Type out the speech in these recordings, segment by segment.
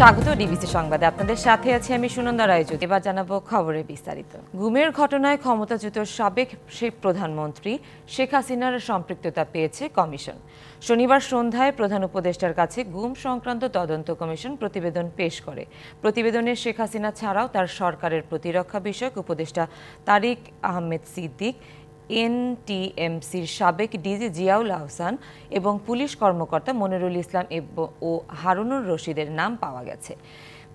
স্বাগত ডিবিসি সংবাদে। আপনাদের সাথে আছি আমি সুনন্দা রায়চৌধুরী। এবার জানাবো খবরের বিস্তারিত। গুমের ঘটনায় ক্ষমতাচ্যুত সাবেক প্রধানমন্ত্রী শেখ হাসিনার সম্পৃক্ততা পেয়েছে কমিশন। শনিবার সন্ধ্যায় প্রধান উপদেষ্টার কাছে গুম সংক্রান্ত তদন্ত কমিশন প্রতিবেদন পেশ করে। প্রতিবেদনে শেখ হাসিনা ছাড়াও তার সরকারের প্রতিরক্ষা বিষয়ক উপদেষ্টা তারিক আহমেদ সিদ্দিক, এনটিএমসির সাবেক ডিজি জিয়াউল আহসান এবং পুলিশ কর্মকর্তা মনিরুল ইসলাম ও হারুনুর রশিদের নাম পাওয়া গেছে।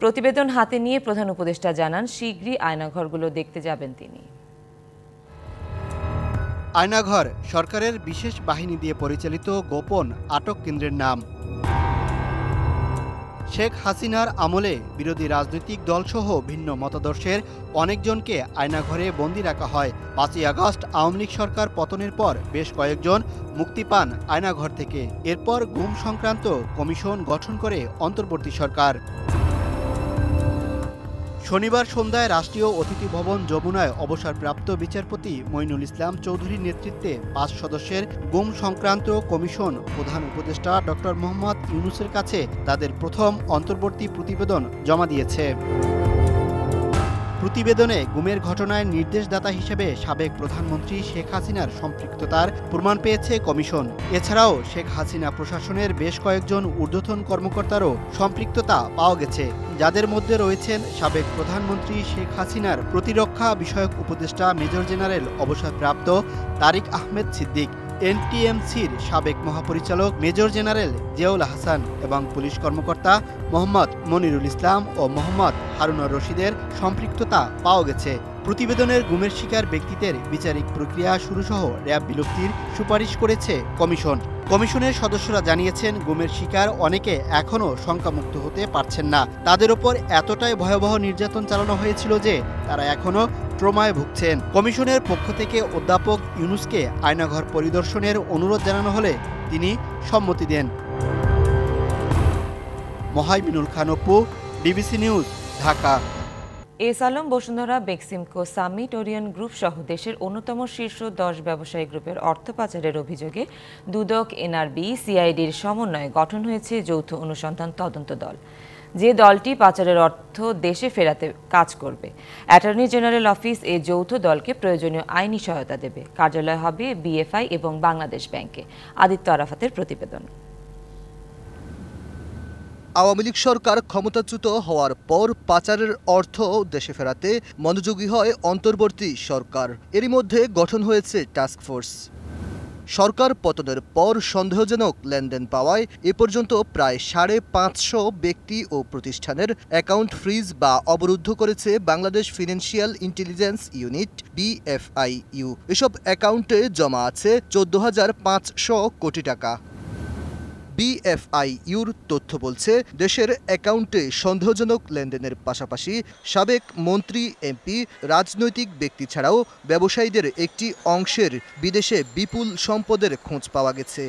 প্রতিবেদন হাতে নিয়ে প্রধান উপদেষ্টা জানান, শীঘ্রই আয়নাঘরগুলো দেখতে যাবেন তিনি। আয়নাঘর সরকারের বিশেষ বাহিনী দিয়ে পরিচালিত গোপন আটক কেন্দ্রের নাম। শেখ হাসিনার আমলে বিরোধী রাজনৈতিক দলসহ ভিন্ন মতাদর্শের অনেকজনকে আয়নাঘরে বন্দী রাখা হয়। ৫ই আগস্ট আওয়ামী লীগ সরকার পতনের পর বেশ কয়েকজন মুক্তি পান আয়নাঘর থেকে। এরপর গুম সংক্রান্ত কমিশন গঠন করে অন্তর্বর্তী সরকার। শনিবার সন্ধ্যায় রাষ্ট্রীয় অতিথি ভবন যমুনায় অবসরপ্রাপ্ত বিচারপতি মঈনুল ইসলাম চৌধুরীর নেতৃত্বে ৫ সদস্যের গুম সংক্রান্ত কমিশন প্রধান উপদেষ্টা ডক্টর মোহাম্মদ ইউনূসের কাছে তাদের প্রথম অন্তর্বর্তী প্রতিবেদন জমা দিয়েছে। প্রতিবেদনে গুমের ঘটনায় নির্দেশদাতা হিসেবে সাবেক প্রধানমন্ত্রী শেখ হাসিনার সম্পৃক্ততার প্রমাণ পেয়েছে কমিশন। এছাড়াও শেখ হাসিনা প্রশাসনের বেশ কয়েকজন ঊর্ধ্বতন কর্মকর্তারও সম্পৃক্ততা পাওয়া গেছে, যাদের মধ্যে রয়েছেন সাবেক প্রধানমন্ত্রী শেখ হাসিনার প্রতিরক্ষা বিষয়ক উপদেষ্টা মেজর জেনারেল অবসরপ্রাপ্ত তারিক আহমেদ সিদ্দিক, এনটিএমসির সাবেক মহাপরিচালক মেজর জেনারেল জিয়াউল আহসান এবং পুলিশ কর্মকর্তা মোহাম্মদ মনিরুল ইসলাম ও মোহাম্মদ হারুনুর রশিদের সম্পৃক্ততা পাওয়া গেছে। প্রতিবেদনের গুমের শিকার ব্যক্তিদের বিচারিক প্রক্রিয়া শুরুসহ র্যাব বিলুপ্তির সুপারিশ করেছে কমিশন। কমিশনের সদস্যরা জানিয়েছেন, গুমের শিকার অনেকে এখনও শঙ্কামুক্ত হতে পারছেন না। তাদের ওপর এতটাই ভয়াবহ নির্যাতন চালানো হয়েছিল যে তারা এখনও ট্রমায় ভুগছেন। কমিশনের পক্ষ থেকে অধ্যাপক ইউনূসকে আয়নাঘর পরিদর্শনের অনুরোধ জানানো হলে তিনি সম্মতি দেন। Mohaiminul Khan Apu, DBC news, Dhaka. S Alam Bashundhara Beximco Summit Orion group সহ দেশের অন্যতম শীর্ষ 10 ব্যবসায়ী গ্রুপের অর্থ পাচারের অভিযোগে দুদক, এনআরবি, সিআইডির সমন্বয়ে গঠন হয়েছে যৌথ অনুসন্ধান তদন্ত দল। যে দলটি পাচারের অর্থ দেশে ফেরাতে কাজ করবে। অ্যাটর্নি জেনারেল অফিস এই যৌথ দলকে প্রয়োজনীয় আইনি সহায়তা দেবে। কার্যালয় হবে বিএফআই এবং বাংলাদেশ ব্যাংকে। আদিত্য আরাফাতের প্রতিবেদন। আওয়ামী লীগ সরকার ক্ষমতাচ্যুত হওয়ার পর পাচারের অর্থ দেশে ফেরাতে মনোযোগী হয় অন্তর্বর্তী সরকার। এরই মধ্যে গঠন হয়েছে টাস্কফোর্স। সরকার পতনের পর সন্দেহজনক লেনদেন পাওয়ায় এ পর্যন্ত প্রায় ৫৫০ ব্যক্তি ও প্রতিষ্ঠানের অ্যাকাউন্ট ফ্রিজ বা অবরুদ্ধ করেছে Bangladesh financial intelligence unit BFIU। এসব অ্যাকাউন্টে জমা আছে ১৪,৫০০ কোটি টাকা। BFIUর তথ্য বলছে, দেশের অ্যাকাউন্টে সন্দেহজনক লেনদেনের পাশাপাশি সাবেক মন্ত্রী, এমপি, রাজনৈতিক ব্যক্তি ছাড়াও ব্যবসায়ীদের একটি অংশের বিদেশে বিপুল সম্পদের খোঁজ পাওয়া গেছে।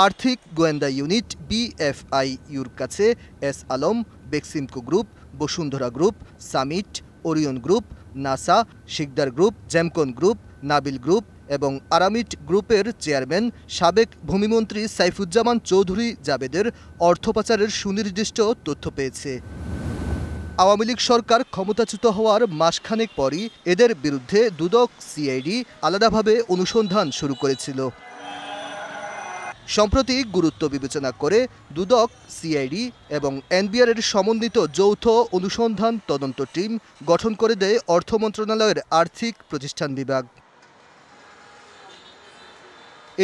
আর্থিক গোয়েন্দা ইউনিট BFIUর কাছে S Alam, Beximco group, Bashundhara group, Summit, Orion group, Nassa, Sikder group, Gemcon group, Nabil group এবং আরামিট গ্রুপের চেয়ারম্যান সাবেক ভূমিমন্ত্রী সাইফুজ্জামান চৌধুরী জাবেদের অর্থ পাচারের সুনির্দিষ্ট তথ্য পেয়েছে। আওয়ামী লীগ সরকার ক্ষমতাচ্যুত হওয়ার মাসখানেক পরই এদের বিরুদ্ধে দুদক, সিআইডি আলাদাভাবে অনুসন্ধান শুরু করেছিল। সম্প্রতি গুরুত্ব বিবেচনা করে দুদক, সিআইডি এবং এনবিআরের সমন্বিত যৌথ অনুসন্ধান তদন্ত টিম গঠন করে দেয় অর্থ মন্ত্রণালয়ের আর্থিক প্রতিষ্ঠান বিভাগ।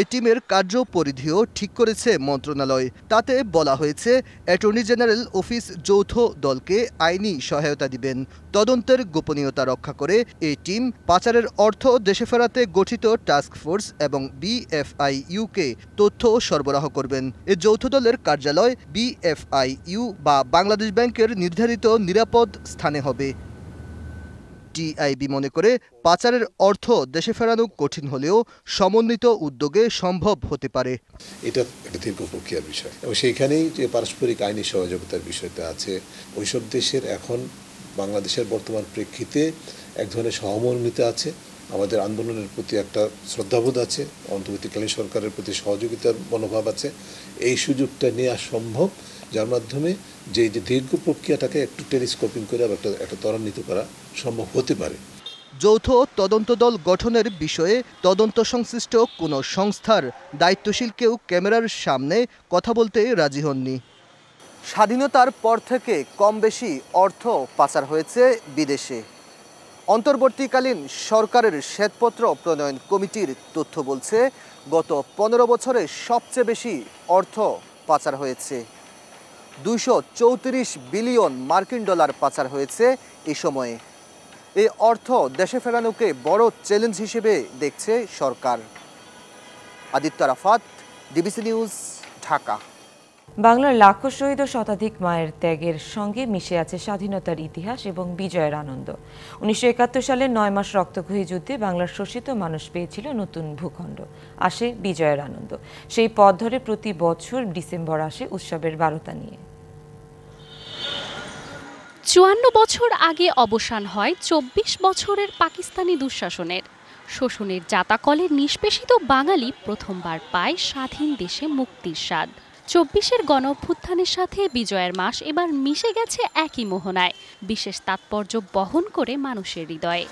এই টিমের কার্যপরিধিও ঠিক করেছে মন্ত্রণালয়। তাতে বলা হয়েছে, অ্যাটর্নি জেনারেল অফিস যৌথ দলকে আইনি সহায়তা দিবেন। তদন্তের গোপনীয়তা রক্ষা করে এই টিম পাচারের অর্থ দেশে ফেরাতে গঠিত টাস্কফোর্স এবং BFIUকে তথ্য সরবরাহ করবেন। এই যৌথ দলের কার্যালয় BFIU বা বাংলাদেশ ব্যাংকের নির্ধারিত নিরাপদ স্থানে হবে। টিআইবি মনে করে, পাচারের অর্থ দেশে ফেরানো কঠিন হলেও সমন্বিত উদ্যোগে সম্ভব হতে পারে। এটা একটা দীর্ঘ প্রক্রিয়ার বিষয় এবং সেইখানেই যে পারস্পরিক আইনি সহযোগিতার বিষয়টা আছে। ওইসব দেশের এখন বাংলাদেশের বর্তমান প্রেক্ষিতে এক ধরনের সহমর্মিতা আছে, আমাদের আন্দোলনের প্রতি একটা শ্রদ্ধাবোধ আছে, অন্তর্বর্তীকালীন সরকারের প্রতি সহযোগিতার মনোভাব আছে। এই সুযোগটা নেওয়া সম্ভব যার মাধ্যমে যে দীর্ঘ প্রক্রিয়াটাকে একটু টেলিস্কোপিং করে একটা ত্বরান্বিত করা সম্ভব হতে পারে। যৌথ তদন্ত দল গঠনের বিষয়ে তদন্ত সংশ্লিষ্ট কোনো সংস্থার দায়িত্বশীল কেউ ক্যামেরার সামনে কথা বলতে রাজি হননি। স্বাধীনতার পর থেকে কম বেশি অর্থ পাচার হয়েছে বিদেশে। অন্তর্বর্তীকালীন সরকারের শ্বেতপত্র প্রণয়ন কমিটির তথ্য বলছে গত 15 বছরে সবচেয়ে বেশি অর্থ পাচার হয়েছে। 234 বিলিয়ন মার্কিন ডলার পাচার হয়েছে এই সময়ে। এই অর্থ দেশে ফেরানোকে বড় চ্যালেঞ্জ হিসেবে দেখছে সরকার। Aditya Rafat, DBC news, Dhaka. বাংলার লাখো শহীদ ও শতাধিক মায়ের ত্যাগের সঙ্গে মিশে আছে স্বাধীনতার ইতিহাস এবং বিজয়ের আনন্দ। 1971 সালে 9 মাস রক্তক্ষয়ী যুদ্ধে বাংলার শোষিত মানুষ পেয়েছিল নতুন ভূখণ্ড। আসে বিজয়ের আনন্দ। সেই পথ ধরে প্রতি বছর ডিসেম্বর আসে উৎসবের বারতা নিয়ে। 54 বছর আগে অবসান হয় 24 বছরের পাকিস্তানি দুঃশাসনের। শোষণের জাতাকলে নিষ্পেষিত বাঙালি প্রথমবার পায় স্বাধীন দেশে মুক্তির স্বাদ। 24-এর গণঅভ্যুত্থানের সাথে বিজয়ের মাস এবার মিশে গেছে একই মোহনায়, বিশেষ তাৎপর্য বহন করে মানুষের হৃদয়ে।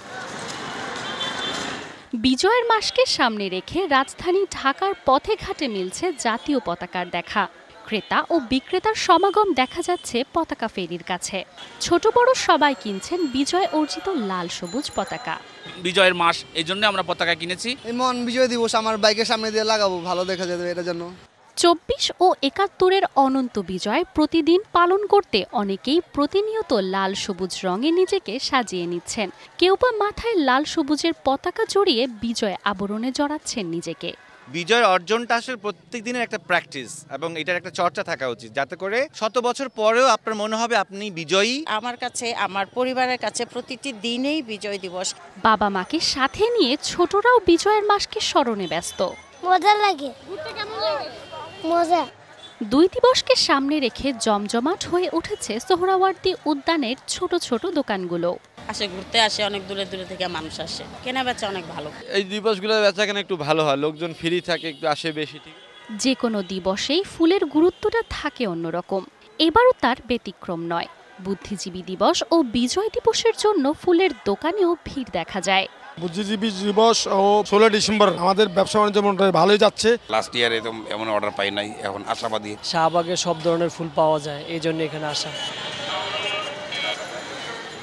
বিজয়ের মাসকে সামনে রেখে রাজধানী ঢাকার পথে ঘাটে মিলছে জাতীয় পতাকার দেখা। ক্রেতা ও বিক্রেতার সমাগম দেখা যাচ্ছে পতাকা ফেরির কাছে। ছোট বড় সবাই কিনছেন বিজয় অর্জিত লাল সবুজ পতাকা। বিজয়ের মাস, এই জন্য আমরা পতাকা কিনেছি। এই মন বিজয় দিবস আমার বাইকের সামনে দিয়ে লাগাবো, ভালো দেখা যাবে এটার জন্য। 24 ও 71-এর অনন্ত বিজয় প্রতিদিন পালন করতে অনেকেই প্রতিনিয়ত লাল সবুজ রঙে নিজেকে সাজিয়ে নিচ্ছেন। কেউ বা মাথায় লাল সবুজের পতাকা জড়িয়ে বিজয় আবরণে জড়াচ্ছেন নিজেকে। বিজয় অর্জনটা আসলে প্রত্যেক দিনের একটা প্র্যাকটিস এবং এটার একটা চর্চা থাকা উচিত, যাতে করে 100 বছর পরেও আপনার মনে হবে আপনি বিজয়ী। আমার কাছে, আমার পরিবারের কাছে প্রতিটি দিনেই বিজয় দিবস। বাবা মাকে সাথে নিয়ে ছোটরাও বিজয়ের মাসকে স্মরণে ব্যস্ত। মজা লাগে। মজা। 2 দিবসকে সামনে রেখে জমজমাট হয়ে উঠেছে সোহরাওয়ার্দী উদ্যানের ছোট ছোট দোকানগুলো। আসে ঘুরতে আসে, অনেক দূরে দূরে থেকে মানুষ আসে, কেনা বেচা অনেক ভালো। এই দিবসগুলো বেচা কেনা একটু ভালো হয়, লোকজন ফ্রি থাকে, একটু আসে বেশি। যে কোনো দিবসেই ফুলের গুরুত্বটা থাকে অন্যরকম, এবারও তার ব্যতিক্রম নয়। বুদ্ধিজীবী দিবস ও বিজয় দিবসের জন্য ফুলের দোকানেও ভিড় দেখা যায়। বুদ্ধিজীবী দিবস ও 16 ডিসেম্বর আমাদের ব্যবসা বাণিজ্য মোটামুটি ভালোই যাচ্ছে। লাস্ট ইয়ারে তো এমন অর্ডার পাই নাই, এখন আশাবাদী। শাহবাগে সব ধরনের ফুল পাওয়া যায়, এই জন্য এখানে আসা।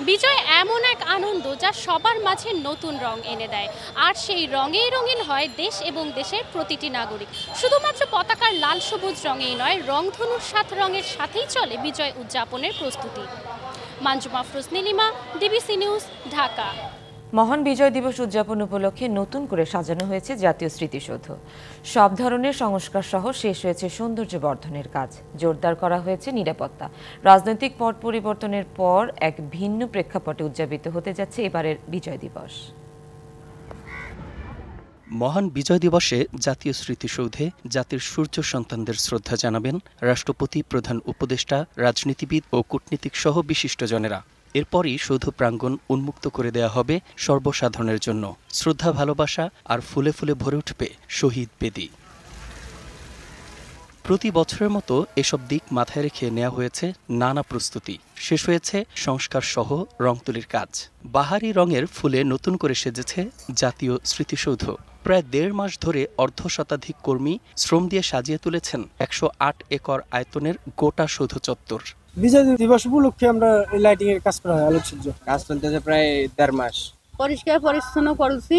বিজয় এমন এক আনন্দ যা সবার মাঝে নতুন রং এনে দেয়, আর সেই রঙেই রঙিন হয় দেশ এবং দেশের প্রতিটি নাগরিক। শুধুমাত্র পতাকার লাল সবুজ রঙেই নয়, রংধনুর 7 রঙের সাথেই চলে বিজয় উদযাপনের প্রস্তুতি। মানজু মাফরুজ, নীলিমা, ডিবিসি নিউজ, ঢাকা। মহান বিজয় দিবস উদযাপন উপলক্ষে নতুন করে সাজানো হয়েছে জাতীয় স্মৃতিসৌধ। সব ধরনের সংস্কার সহ শেষ হয়েছে সৌন্দর্য বর্ধনের কাজ। জোরদার করা হয়েছে নিরাপত্তা। রাজনৈতিক পট পরিবর্তনের পর এক ভিন্ন প্রেক্ষাপটে উদযাপিত হতে যাচ্ছে এবারের বিজয় দিবস। মহান বিজয় দিবসে জাতীয় স্মৃতিসৌধে জাতির সূর্য সন্তানদের শ্রদ্ধা জানাবেন রাষ্ট্রপতি, প্রধান উপদেষ্টা, রাজনীতিবিদ ও কূটনীতিক সহ বিশিষ্টজনেরা। এরপরই সৌধ প্রাঙ্গণ উন্মুক্ত করে দেয়া হবে সর্বসাধারণের জন্য। শ্রদ্ধা, ভালোবাসা আর ফুলে ফুলে ভরে উঠবে শহীদ বেদি। প্রতি বছরের মতো এসব দিক মাথায় রেখে নেওয়া হয়েছে নানা প্রস্তুতি। শেষ হয়েছে সংস্কার সহ রং তুলির কাজ। বাহারি রঙের ফুলে নতুন করে সেজেছে জাতীয় স্মৃতিসৌধ। প্রায় 1.5 মাস ধরে 1/2 শতাধিক কর্মী শ্রম দিয়ে সাজিয়ে তুলেছেন 108 একর আয়তনের গোটা সৌধ চত্বর। বিজয় দিবস উপলক্ষে আমরা লাইটিং এর কাজ করা হয়, আলোকসজ্জ কাজ চলতেছে প্রায় 1.5 মাস। পরিষ্কার পরিচ্ছন্ন করছি,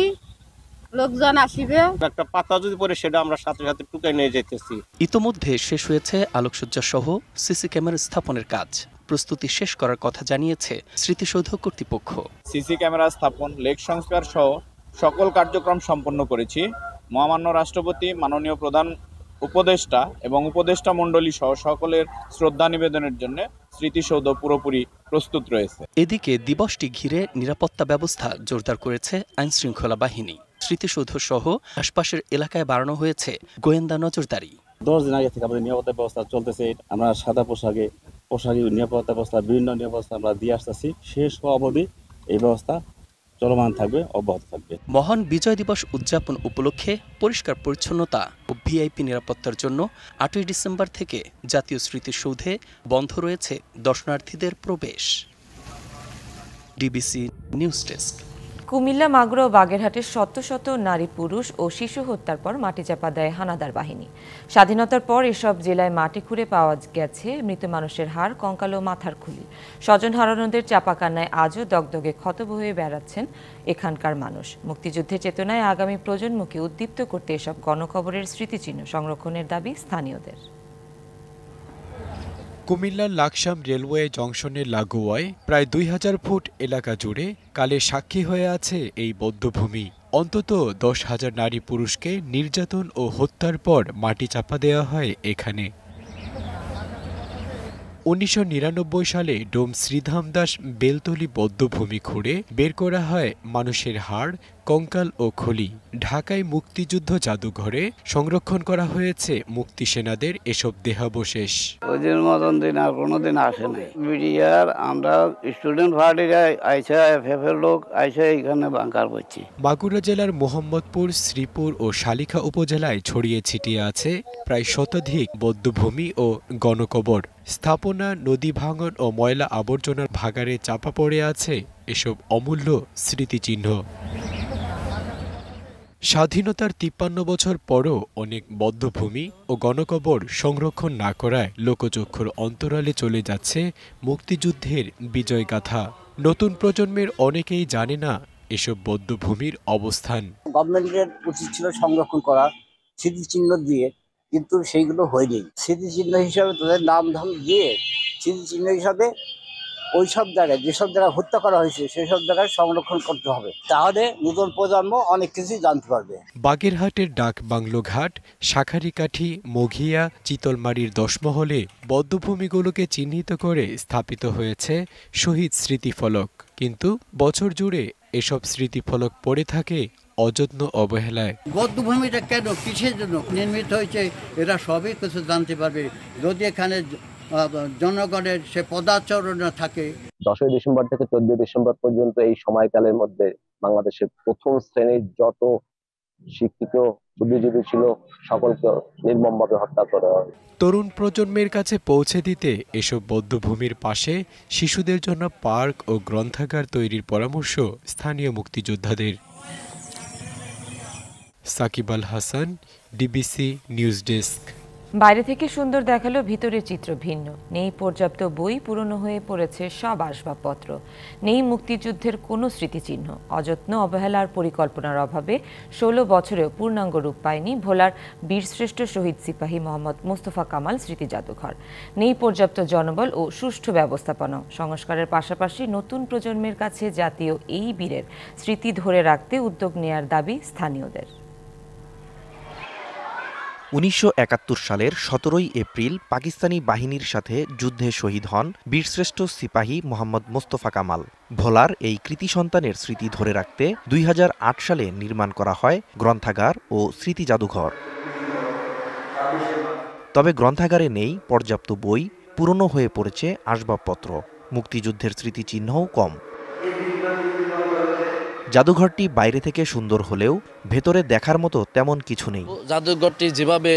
লোকজন আসিবে। একটা পাতা যদি পড়ে সেটা আমরা সাথে সাথে টুকাই নিয়ে যেতেছি। ইতোমধ্যে শেষ হয়েছে আলোকসজ্জা সহ সিসি ক্যামেরা স্থাপনের কাজ। প্রস্তুতি শেষ করার কথা জানিয়েছে স্মৃতিসৌধ কর্তৃপক্ষ। সিসি ক্যামেরা স্থাপন, লেক সংস্কার সহ সকল কার্যক্রম সম্পন্ন করেছি। মহামান্য রাষ্ট্রপতি, মাননীয় প্রধান উপদেষ্টা এবং উপদেষ্টা মণ্ডলী সহ সকলের শ্রদ্ধা নিবেদনের জন্য স্মৃতিসৌধ পুরোপুরি প্রস্তুত রয়েছে। এদিকে দিবসটি ঘিরে নিরাপত্তা ব্যবস্থা জোরদার করেছে আইনশৃঙ্খলা বাহিনী। স্মৃতিসৌধ সহ আশপাশের এলাকায় বাড়ানো হয়েছে গোয়েন্দা নজরদারি। 10 দিন আগে থেকে আমাদের নিরাপত্তা ব্যবস্থা চলতেছে। আমরা সাদা পোশাকে নিরাপত্তা ব্যবস্থা, বিভিন্ন নিরাপত্তা আমরা দিয়ে আসতেছি। শেষ হওয়া অবধি এই ব্যবস্থা চলমান থাকবে, অব্যাহত থাকবে। মহান বিজয় দিবস উদযাপন উপলক্ষে পরিষ্কার পরিচ্ছন্নতা ও ভিআইপি নিরাপত্তার জন্য ৮ই ডিসেম্বর থেকে জাতীয় স্মৃতিসৌধে বন্ধ রয়েছে দর্শনার্থীদের প্রবেশ। DBC news desk. Cumilla, Magura ও বাগেরহাটের শত শত নারী, পুরুষ ও শিশু হত্যার পর মাটি চাপা দেয় হানাদার বাহিনী। স্বাধীনতার পর এসব জেলায় মাটি খুঁড়ে পাওয়া গেছে মৃত মানুষের হাড়, কঙ্কাল ও মাথার খুলি। স্বজন হারানোদের চাপা কান্নায় আজও দগদগে ক্ষত বয়ে বেড়াচ্ছেন এখানকার মানুষ। মুক্তিযুদ্ধের চেতনায় আগামী প্রজন্মকে উদ্দীপ্ত করতে এসব গণকবরের স্মৃতিচিহ্ন সংরক্ষণের দাবি স্থানীয়দের। কুমিল্লার লাকসাম রেলওয়ে জংশনের লাগোয়ায় প্রায় ২০০০ ফুট এলাকা জুড়ে কালে সাক্ষী হয়ে আছে এই বধ্যভূমি। অন্তত ১০,০০০ নারী পুরুষকে নির্যাতন ও হত্যার পর মাটি চাপা দেওয়া হয় এখানে। ১৯৯৯ সালে ডোম শ্রীধাম দাস বেলতলি বধ্যভূমি খুঁড়ে বের করা হয় মানুষের হাড়, কঙ্কাল ও খলি। ঢাকায় মুক্তিযুদ্ধ জাদুঘরে সংরক্ষণ করা হয়েছে মুক্তি সেনাদের এসব দেহাবশেষ। ওই দিন মতন দিন আর কোনোদিন আসে নাই। মিডিয়ার আমরা স্টুডেন্ট পার্টিরা আইসা এফএফের লোক আইসা এখানে বাংকার করছি। মাগুরা জেলার মোহাম্মদপুর, শ্রীপুর ও শালিখা উপজেলায় ছড়িয়ে ছিটিয়ে আছে প্রায় শতাধিক বধ্যভূমি ও গণকবর। স্থাপনা, নদী ভাঙন ও ময়লা আবর্জনার ভাগাড়ে চাপা পড়ে আছে এসব অমূল্য স্মৃতিচিহ্ন। স্বাধীনতার ৫৩ বছর পরও অনেক বধ্যভূমি ও গণকবর সংরক্ষণ না করায় লোকচক্ষুর অন্তরালে চলে যাচ্ছে মুক্তিযুদ্ধের বিজয়গাথা। নতুন প্রজন্মের অনেকেই জানে না এসব বধ্যভূমির অবস্থান। গভর্নমেন্টের উচিত ছিল সংরক্ষণ করা স্মৃতিচিহ্ন দিয়ে, কিন্তু সেইগুলো হয়নি। স্মৃতিচিহ্ন হিসাবে তাদের নাম ধাম দিয়ে স্মৃতিচিহ্ন হিসাবে ওই সব জায়গায় যেসব জায়গায় হত্যা করা হয়েছে সেই সব জায়গায় সংরক্ষণ করতে হবে, তাহলে নতুন প্রজন্ম অনেক কিছুই জানতে পারবে। বাগেরহাটের ডাক বাংলো ঘাট, শাঁখারীকাঠি, মঘিয়া, চিতলমারির ১০ মহলে বধ্যভূমিগুলোকে চিহ্নিত করে স্থাপিত হয়েছে শহীদ স্মৃতিফলক। কিন্তু বছর জুড়ে এসব স্মৃতিফলক পড়ে থাকে অযত্ন অবহেলায়। বধ্যভূমিটা কেন, কিসের জন্য নির্মিত হয়েছে, এরা সবই কিছু জানতে পারবে যদি এখানে জনগণের সে পদাচরণ থাকে। ১০ই ডিসেম্বর থেকে ১৪ ডিসেম্বর পর্যন্ত এই সময়কালের মধ্যে বাংলাদেশের প্রথম শ্রেণীর যত শিক্ষিত বুদ্ধিজীবী ছিল সকলকে নির্মমভাবে হত্যা করা হয়। তরুণ প্রজন্মের কাছে পৌঁছে দিতে এসব বধ্যভূমির পাশে শিশুদের জন্য পার্ক ও গ্রন্থাগার তৈরির পরামর্শ স্থানীয় মুক্তিযোদ্ধাদের। Shakib Al Hasan, DBC news desk. বাইরে থেকে সুন্দর দেখালো, ভিতরের চিত্র ভিন্ন। নেই পর্যাপ্ত বই, পুরনো হয়ে পড়েছে সব আসবাবপত্র। নেই মুক্তিযুদ্ধের কোনো স্মৃতিচিহ্ন। অযত্ন, অবহেলার পরিকল্পনার অভাবে ১৬ বছরেও পূর্ণাঙ্গ রূপ পায়নি ভোলার বীরশ্রেষ্ঠ শহীদ সিপাহী মোহাম্মদ মোস্তফা কামাল স্মৃতি জাদুঘর। নেই পর্যাপ্ত জনবল ও সুষ্ঠু ব্যবস্থাপনা। সংস্কারের পাশাপাশি নতুন প্রজন্মের কাছে জাতীয় এই বীরের স্মৃতি ধরে রাখতে উদ্যোগ নেয়ার দাবি স্থানীয়দের। ১৯৭১ সালের ১৭ই এপ্রিল পাকিস্তানি বাহিনীর সাথে যুদ্ধে শহীদ হন বীরশ্রেষ্ঠ সিপাহী মোহাম্মদ মোস্তফা কামাল। ভোলার এই কৃতি সন্তানের স্মৃতি ধরে রাখতে ২০০৮ সালে নির্মাণ করা হয় গ্রন্থাগার ও স্মৃতি জাদুঘর। তবে গ্রন্থাগারে নেই পর্যাপ্ত বই, পুরনো হয়ে পড়েছে আসবাবপত্র, মুক্তিযুদ্ধের স্মৃতিচিহ্নও কম। জাদুঘরটি বাইরে থেকে সুন্দর হলেও ভেতরে দেখার মতো তেমন কিছু নেই। জাদুঘরটি যেভাবে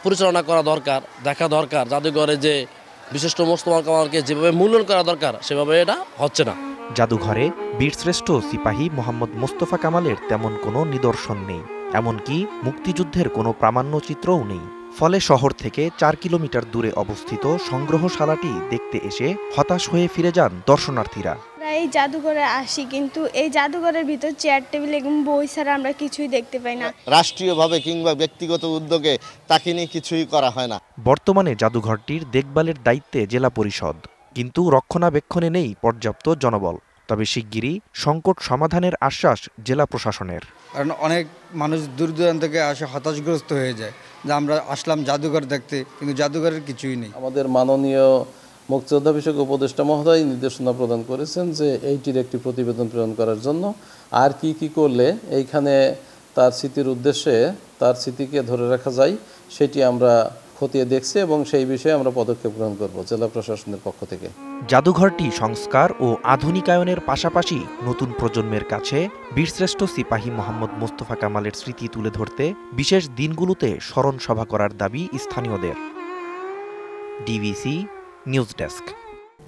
পরিচালনা করা দরকার, দেখা দরকার, জাদুঘরে যে বিশিষ্ট মোস্তফা কামালকে যেভাবে মূল্যায়ন করা দরকার সেভাবে এটা হচ্ছে না। জাদুঘরে বীরশ্রেষ্ঠ সিপাহী মোহাম্মদ মোস্তফা কামালের তেমন কোনো নিদর্শন নেই, এমনকি মুক্তিযুদ্ধের কোনো প্রামাণ্যচিত্রও নেই। ফলে শহর থেকে ৪ কিলোমিটার দূরে অবস্থিত সংগ্রহশালাটি দেখতে এসে হতাশ হয়ে ফিরে যান দর্শনার্থীরা। এই জাদুঘরে আসি, কিন্তু এই জাদুঘরের ভিতর চেয়ার টেবিল এবং বই ছাড়া আমরা কিছুই দেখতে পাই না। রাষ্ট্রীয়ভাবে কিংবা ব্যক্তিগত উদ্যোগে তাকে নিয়ে কিছুই করা হয় না। বর্তমানে জাদুঘরটির দেখভালের দায়িত্বে জেলা পরিষদ, কিন্তু রক্ষণাবেক্ষণে নেই পর্যাপ্ত জনবল। তবে শিগগিরই সংকট সমাধানের আশ্বাস জেলা প্রশাসনের। কারণ অনেক মানুষ দূর দূরান্ত থেকে আসে হতাশগ্রস্ত হয়ে যায় যে আমরা আসলাম জাদুঘর দেখতে, কিন্তু জাদুঘরের কিছুই নেই। আমাদের মাননীয় মুক্তিযোদ্ধা বিষয়ক উপদেষ্টা মহোদয় নির্দেশনা প্রদান করেছেন যে এইটির একটি প্রতিবেদন প্রেরণ করার জন্য, আর কি কি করলে এইখানে তার স্মৃতির উদ্দেশ্যে তার স্মৃতিকে ধরে রাখা যায় সেটি আমরা খতিয়ে দেখছে এবং সেই বিষয়ে আমরা পদক্ষেপ গ্রহণ করব জেলা প্রশাসনের পক্ষ থেকে। জাদুঘরটি সংস্কার ও আধুনিকায়নের পাশাপাশি নতুন প্রজন্মের কাছে বীরশ্রেষ্ঠ সিপাহী মোহাম্মদ মোস্তফা কামালের স্মৃতি তুলে ধরতে বিশেষ দিনগুলোতে স্মরণ সভা করার দাবি স্থানীয়দের। DBC news desk.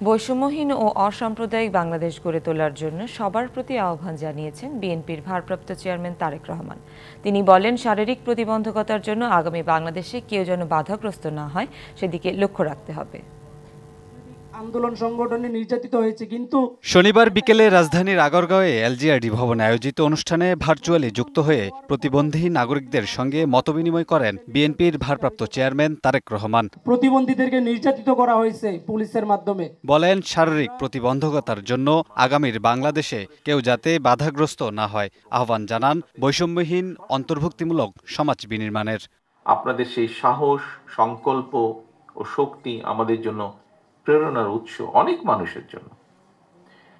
বৈষম্যহীন ও অসাম্প্রদায়িক বাংলাদেশ গড়ে তোলার জন্য সবার প্রতি আহ্বান জানিয়েছেন বিএনপির ভারপ্রাপ্ত চেয়ারম্যান তারেক রহমান। তিনি বলেন, শারীরিক প্রতিবন্ধকতার জন্য আগামী বাংলাদেশে কেউ যেন বাধাগ্রস্ত না হয় সেদিকে লক্ষ্য রাখতে হবে। আন্দোলন সংগঠনে নির্যাতিত হয়েছে, কিন্তু শনিবার বিকেলে রাজধানীর আগারগাঁওয়ে এলজিআরডি ভবনে আয়োজিত অনুষ্ঠানে ভার্চুয়ালি যুক্ত হয়ে প্রতিবন্ধী নাগরিকদের সঙ্গে মতবিনিময় করেন বিএনপির ভারপ্রাপ্ত চেয়ারম্যান তারেক রহমান। প্রতিবন্ধীদেরকে নির্যাতিত করা হয়েছে পুলিশের মাধ্যমে। বলেন, শারীরিক প্রতিবন্ধকতার জন্য আগামীর বাংলাদেশে কেউ যাতে বাধাগ্রস্ত না হয় আহ্বান জানান বৈষম্যহীন অন্তর্ভুক্তিমূলক সমাজ বিনির্মাণের। আপনাদের সেই সাহস, সংকল্প ও শক্তি আমাদের জন্য প্রেরণার উৎস, অনেক মানুষের জন্য।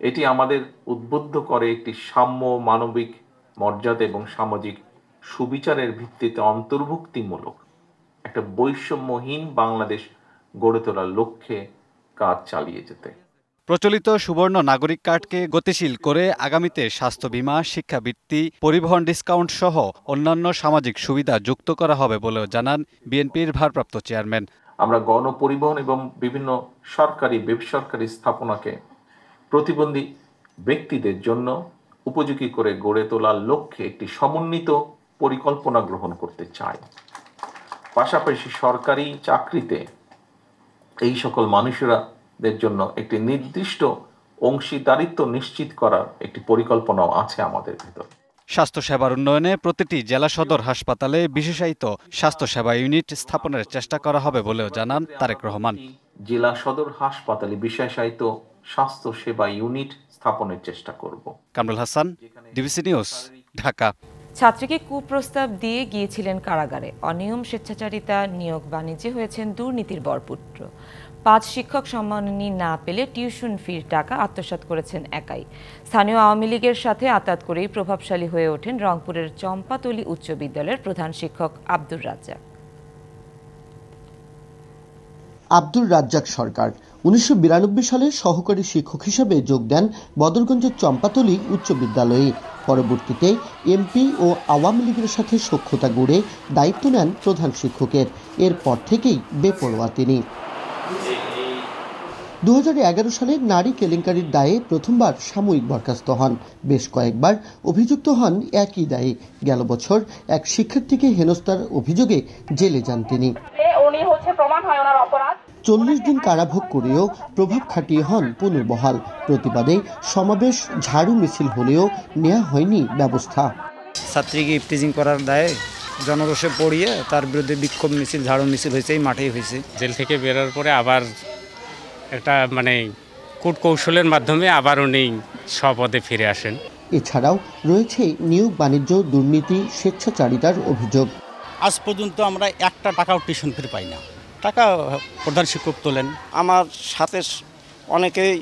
এটি আমাদের উদ্বুদ্ধ করে একটি সাম্য, মানবিক মর্যাদা এবং সামাজিক সুবিচারের ভিত্তিতে অন্তর্ভুক্তিমূলক একটা বৈষম্যহীন বাংলাদেশ গড়ে তোলার লক্ষ্যে কাজ চালিয়ে যেতে। প্রচলিত সুবর্ণ নাগরিক কার্ডকে গতিশীল করে আগামীতে স্বাস্থ্য বীমা, শিক্ষাবৃত্তি, পরিবহন ডিসকাউন্ট সহ অন্যান্য সামাজিক সুবিধা যুক্ত করা হবে বলেও জানান বিএনপির ভারপ্রাপ্ত চেয়ারম্যান। আমরা গণপরিবহন এবং বিভিন্ন সরকারি বেসরকারি স্থাপনাকে প্রতিবন্ধী ব্যক্তিদের জন্য উপযোগী করে গড়ে তোলার লক্ষ্যে একটি সমন্বিত পরিকল্পনা গ্রহণ করতে চাই। পাশাপাশি সরকারি চাকরিতে এই সকল মানুষেরাদের জন্য একটি নির্দিষ্ট অংশীদারিত্ব নিশ্চিত করার একটি পরিকল্পনাও আছে আমাদের ভিতর। স্বাস্থ্যসেবার উন্নয়নে প্রতিটি জেলা সদর হাসপাতালে বিশেষায়িত স্বাস্থ্যসেবা ইউনিট স্থাপনের চেষ্টা করা হবে বলেও জানান তারেক রহমান। জেলা সদর হাসপাতালে বিশেষায়িত স্বাস্থ্যসেবা ইউনিট স্থাপনের চেষ্টা করব। Kamrul Hasan, DBC news, Dhaka. ছাত্রীকে কুপ্রস্তাব দিয়ে গিয়েছিলেন কারাগারে। অনিয়ম, স্বেচ্ছাচারিতা, নিয়োগ বাণিজ্যে হয়েছেন দুর্নীতির বরপুত্র। 5 শিক্ষক সম্মাননী না পেলে টিউশন ফির টাকা আত্মসাৎ করেছেন একাই। স্থানীয় আওয়ামী লীগের সাথে আঁতাত করেই প্রভাবশালী হয়ে ওঠেন রংপুরের চম্পাতলী উচ্চ বিদ্যালয়ের প্রধান শিক্ষক আব্দুর রাজ্জাক। আব্দুর রাজ্জাক সরকার 1992 সালে সহকারী শিক্ষক হিসেবে যোগ দেন বদরগঞ্জের চম্পাতলী উচ্চ বিদ্যালয়ে। পরবর্তীতে এমপি ও আওয়ামী লীগের সাথে সখ্যতা গড়ে দায়িত্ব নেন প্রধান শিক্ষকের। এরপর থেকেই বেপরোয়া তিনি। 2011 সালে নারী কেলেঙ্কারির দায়ে প্রথমবার সাময়িক বরখাস্ত হন। বেশ কয়েকবার অভিযুক্ত হন একই দায়ে। গেল বছর এক শিক্ষার্থীকে হেনস্থার অভিযোগে জেলে যান তিনি। 40 দিন কারাভোগ করেও প্রভাব খাটিয়ে হন পুনর্বহাল। প্রতিবাদে সমাবেশ, ঝাড়ু মিছিল হলেও নেওয়া হয়নি ব্যবস্থা। ছাত্রীকে ইফটিজিং করার দায়ে জনরোষে পড়িয়ে তার বিরুদ্ধে বিক্ষোভ মিছিল, ঝাড়ু মিছিল হয়েছে, এই মাঠেই হয়েছে। জেল থেকে বেরোর পরে আবার একটা কূটকৌশলের মাধ্যমে আবার উনি স্বপদে ফিরে আসেন। এছাড়াও রয়েছে নিয়োগ বাণিজ্য, দুর্নীতি, স্বেচ্ছাচারিতার অভিযোগ। আজ পর্যন্ত আমরা একটা টাকাও টিউশন ফি পাই না। টাকা প্রধান শিক্ষক তোলেন। আমার সাথে অনেকেই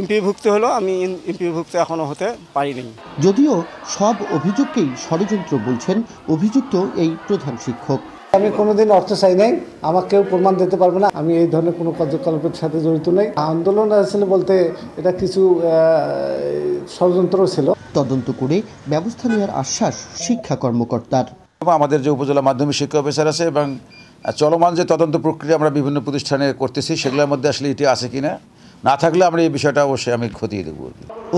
এমপিভুক্ত হলো, আমি এমপিভুক্ত এখনো হতে পারিনি। যদিও সব অভিযোগকেই ষড়যন্ত্র বলছেন অভিযুক্ত এই প্রধান শিক্ষক। আমি কোনোদিন অর্থ চাই নাই, আমাকে কেউ প্রমাণ দিতে পারবে না আমি এই ধরনের কোনো কার্যকলাপের সাথে জড়িত নই। আন্দোলন আসলে বলতে এটা কিছু ষড়যন্ত্র ছিল। তদন্ত করে ব্যবস্থা নেওয়ার আশ্বাস শিক্ষা কর্মকর্তার। আমাদের যে উপজেলা মাধ্যমিক শিক্ষা অফিসার আছে এবং চলমান যে তদন্ত প্রক্রিয়া আমরা বিভিন্ন প্রতিষ্ঠানে করতেছি, সেগুলোর মধ্যে আসলে এটি আছে কিনা, না থাকলে আমরা এই বিষয়টা অবশ্যই আমি খতিয়ে দেব।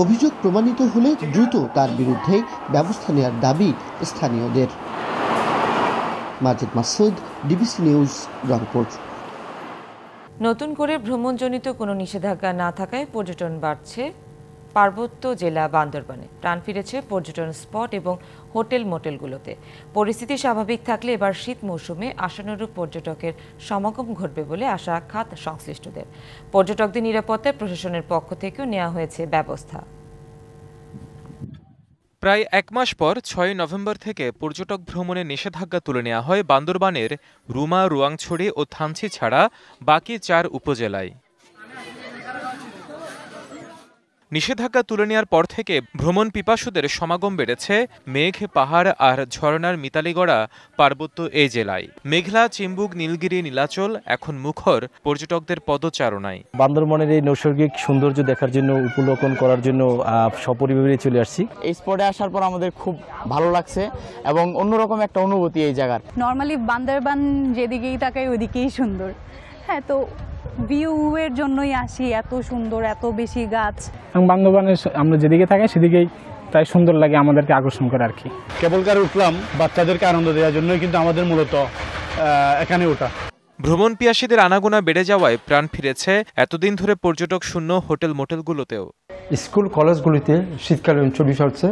অভিযোগ প্রমাণিত হলে দ্রুত তার বিরুদ্ধে ব্যবস্থা নেওয়ার দাবি স্থানীয়দের। মাজিদ মাসুদ, ডিবিসি নিউজ, রংপুর। নতুন করে ভ্রমণজনিত কোনো নিষেধাজ্ঞা না থাকায় পর্যটন বাড়ছে পার্বত্য জেলা বান্দরবানে। প্রাণ ফিরেছে পর্যটন স্পট এবং হোটেল মোটেলগুলোতে। পরিস্থিতি স্বাভাবিক থাকলে এবার শীত মৌসুমে আশানুরূপ পর্যটকের সমাগম ঘটবে বলে আশা খাত সংশ্লিষ্টদের। পর্যটকদের নিরাপত্তায় প্রশাসনের পক্ষ থেকেও নেওয়া হয়েছে ব্যবস্থা। প্রায় 1 মাস পর 6 নভেম্বর থেকে পর্যটক ভ্রমণে নিষেধাজ্ঞা তুলে নেওয়া হয় বান্দরবানের রুমা, রুয়াংছড়ি ও থানচি ছাড়া বাকি 4 উপজেলায়। নিষেধাজ্ঞা তুলে নেওয়ার পর থেকে ভ্রমণ পিপাসুদের সমাগম বেড়েছে মেঘ, পাহাড় আর ঝর্ণার মিতালি গড়া পার্বত্য এই জেলায়। মেঘলা, চিম্বুক, নীলগিরি, নীলাচল এখন মুখর পর্যটকদের পদচারণায়। বান্দরবনের এই নৈসর্গিক সৌন্দর্য দেখার জন্য, উপলোকন করার জন্য সপরিবারে চলে আসছি। এই স্পটে আসার পর আমাদের খুব ভালো লাগছে এবং অন্যরকম একটা অনুভূতি এই জায়গার। নর্মালি বান্দরবান যেদিকেই তাকাই ওইদিকেই সুন্দর। হ্যাঁ, তো ভিউ এর জন্যই আসি, এত সুন্দর, এত বেশি গাছ। এবং বান্দরবানের আমরা যেদিকে থাকি সেদিকেই তাই সুন্দর লাগে, আমাদেরকে আকর্ষণ করে আর কি। কেবল কার উঠলাম বাচ্চাদেরকে আনন্দ দেওয়ার জন্যই কিন্তু আমাদের মূলত এখানে ওঠা। ভ্রমণ পিয়াসীদের আনাগোনা বেড়ে যাওয়ায় প্রাণ ফিরেছে এতদিন ধরে পর্যটক শূন্য হোটেল মোটেলগুলোতেও। স্কুল কলেজগুলিতে শীতকালীন ছুটি চলছে,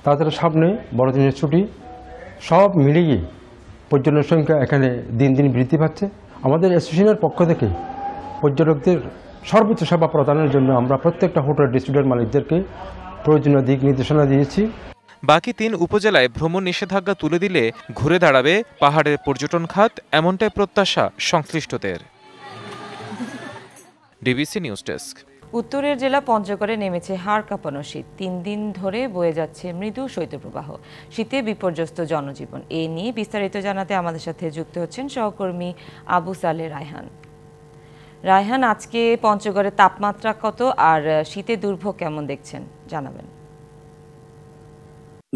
তাছাড়া সামনে বড়দিনের ছুটি, সব মিলিয়ে পর্যটনের সংখ্যা এখানে দিন দিন বৃদ্ধি পাচ্ছে। আমাদের অ্যাসোসিয়েশনের পক্ষ থেকে পর্যটকদের সর্বোচ্চ সেবা প্রদানের জন্য আমরা প্রত্যেকটা হোটেল রেস্টুরেন্ট মালিকদেরকে প্রয়োজনীয় দিক নির্দেশনা দিয়েছি। বাকি 3 উপজেলায় ভ্রমণ নিষেধাজ্ঞা তুলে দিলে ঘুরে দাঁড়াবে পাহাড়ের পর্যটন খাত, এমনটাই প্রত্যাশা সংশ্লিষ্টদের। DBC news desk. উত্তরের জেলা পঞ্চগড়ে নেমেছে হাড় কাঁপানো শীত। 3 দিন ধরে বয়ে যাচ্ছে মৃদু শৈত্যপ্রবাহ। শীতে বিপর্যস্ত জনজীবন। এ নিয়ে বিস্তারিত জানাতে আমাদের সাথে যুক্ত হচ্ছেন সহকর্মী আবু সালে রায়হান। রায়হান, আজকে পঞ্চগড়ের তাপমাত্রা কত আর শীতে দুর্ভোগ কেমন দেখছেন জানাবেন।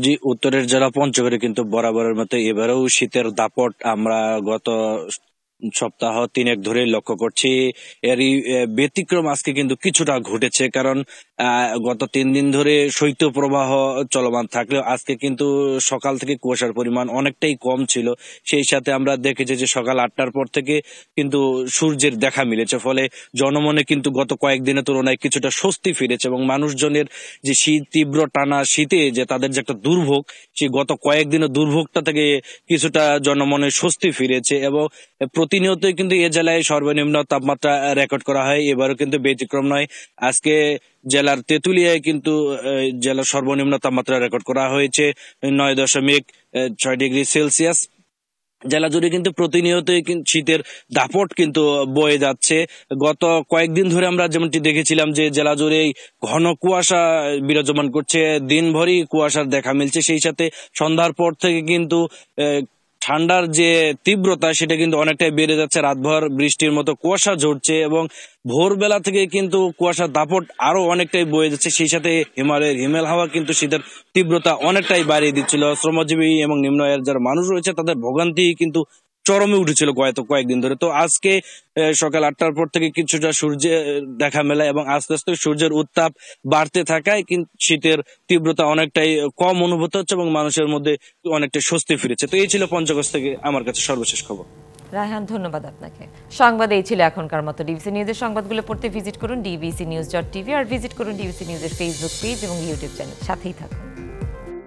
জি, উত্তরের জেলা পঞ্চগড়ে কিন্তু বরাবরের মতো এবারেও শীতের দাপট আমরা গত সপ্তাহ 3 ধরে লক্ষ্য করছি। এরই ব্যতিক্রম আজকে কিন্তু কিছুটা ঘটেছে, কারণ গত 3 দিন ধরে শৈত্য প্রবাহ চলমান থাকলেও আজকে কিন্তু সকাল থেকে কুয়াশার পরিমাণ অনেকটাই কম ছিল। সেই সাথে আমরা দেখেছি যে সকাল 8টার পর থেকে কিন্তু সূর্যের দেখা মিলেছে, ফলে জনমনে কিন্তু গত কয়েকদিনের তুলনায় কিছুটা স্বস্তি ফিরেছে এবং মানুষজনের যে শীত, তীব্র টানা শীতে যে তাদের যে একটা দুর্ভোগ, সেই গত কয়েকদিনের দুর্ভোগটা থেকে কিছুটা জনমনে স্বস্তি ফিরেছে। এবং প্রতিনিয়তই কিন্তু এ জেলায় সর্বনিম্ন তাপমাত্রা রেকর্ড করা হয়, এবারও কিন্তু ব্যতিক্রম নয়। আজকে জেলার তেঁতুলিয়ায় কিন্তু জেলার সর্বনিম্ন তাপমাত্রা রেকর্ড করা হয়েছে 9.6 ডিগ্রি সেলসিয়াস। জেলা জুড়ে কিন্তু প্রতিনিয়তই শীতের দাপট কিন্তু বয়ে যাচ্ছে। গত কয়েকদিন ধরে আমরা যেমনটি দেখেছিলাম যে জেলা জুড়েই ঘন কুয়াশা বিরাজমান করছে, দিনভরই কুয়াশার দেখা মিলছে। সেই সাথে সন্ধ্যার পর থেকে কিন্তু ঠান্ডার যে তীব্রতা সেটা কিন্তু অনেকটাই বেড়ে যাচ্ছে, রাতভর বৃষ্টির মতো কুয়াশা ঝরছে এবং ভোরবেলা থেকে কিন্তু কুয়াশার দাপট আরো অনেকটাই বয়ে যাচ্ছে। সেই সাথে হিমালয়ের হিমেল হাওয়া কিন্তু শীতের তীব্রতা অনেকটাই বাড়িয়ে দিচ্ছিল। শ্রমজীবী এবং নিম্ন আয়ের যারা মানুষ রয়েছে তাদের ভোগান্তি কিন্তু চরমে উঠেছিল কয়েকদিন ধরে। তো আজকে সকাল 8টার পর থেকে কিছুটা সূর্যের দেখা মেলা এবং আস্তে আস্তে সূর্যের উত্তাপ বাড়তে থাকায় কিন্তু শীতের তীব্রতা অনেকটাই কম অনুভূত হচ্ছে এবং মানুষের মধ্যে অনেকটা স্বস্তি ফিরেছে। তো এই ছিল পঞ্চগড় থেকে আমার কাছে সর্বশেষ খবর। রায়হান, ধন্যবাদ আপনাকে। সংবাদ এই ছিল এখনকার মতো। ডিবিসি নিউজের সংবাদগুলো পড়তে ভিজিট করুন dbcnews.tv আর ভিজিট করুন ডিবিসি নিউজের ফেসবুক পেজ এবং ইউটিউব চ্যানেল। সাথেই থাকুন।